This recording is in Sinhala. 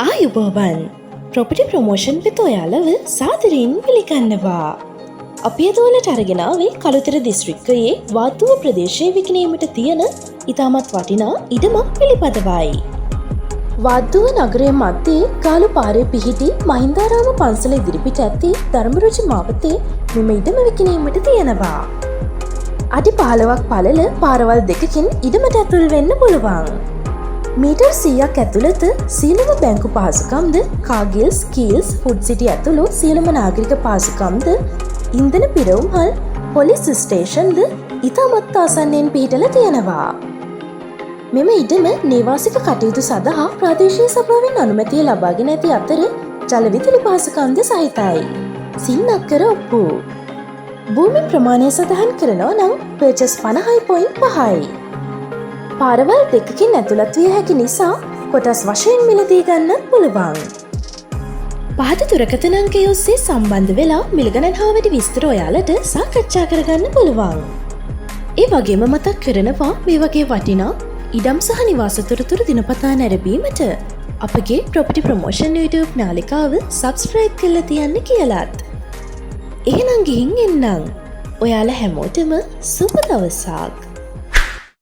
ආයුබෝවන් ප්‍රොපර්ටි ප්‍රොමෝෂන් වෙත ඔයාලව සාදරයෙන් පිළිගන්නවා. අපි අද ඔයාලට අරගෙන ආවේ කළුතර දිස්ත්‍රික්කයේ වාතුව ප්‍රදේශයේ විකිණීමට තියෙන ඉතාමත් වටිනා ඉඩමක් පිළිපදවයි. වාතුව නගරයේ මැද්දේ ගාලු පාරේ පිහිටි මහින්දාරාම පන්සල ඉදිරිපිට ඇති ධර්මරුචි මාවතේ මෙම ඉඩම විකිණීමට තියෙනවා. අඩි 15ක් පළල පාරවල් දෙකකින් ඉඩමට ඇතුල් වෙන්න පුළුවන්. මීටර් 100ක් ඇතුළත සියලුම බැංකු පහසුකම්ද, කාගිල්ස්, කීල්ස්, ෆුඩ් සිටි ඇතුළු සියලුම නාගරික පහසුකම්ද, ඉන්ධන පිරවුම්හල්, පොලිස් ස්ටේෂන්ද ඉතාමත් ආසන්නයෙන් පිහිටලා තියෙනවා. මෙම ඉඩම නිවාසික කටයුතු සඳහා ප්‍රාදේශීය සභාවෙන් අනුමැතිය ලබාගෙන ඇති අතර ජල විදුලි පහසුකම්ද සහිතයි. සින්නක්කර ඔප්පු. භූමි ප්‍රමාණය සඳහන් කරනවා නම් පර්චස් 50.5යි. පාරවල් දෙකකින් ඇතුළත් විය හැකි නිසා කොටස් වශයෙන් මිලදී ගන්නත් පුළුවන්. පහත දුරකථන අංකය ඔස්සේ සම්බන්ධ වෙලා මිල ගණන් හා වැඩි විස්තර ඔයාලට සාකච්ඡා කරගන්න පුළුවන්. ඒ වගේම මතක් කරනවා මේ වගේ වටිනා ඉඩම් සහ නිවාස තොරතුරු දිනපතා නැරඹීමට අපගේ ප්‍රොපර්ටි ප්‍රොමෝෂන් YouTube නාලිකාව සබ්ස්ක්‍රයිබ් කරලා තියන්න කියලාත්. එහෙනම් ගිහින් එන්නම්. ඔයාලා හැමෝටම සුබ දවසක්.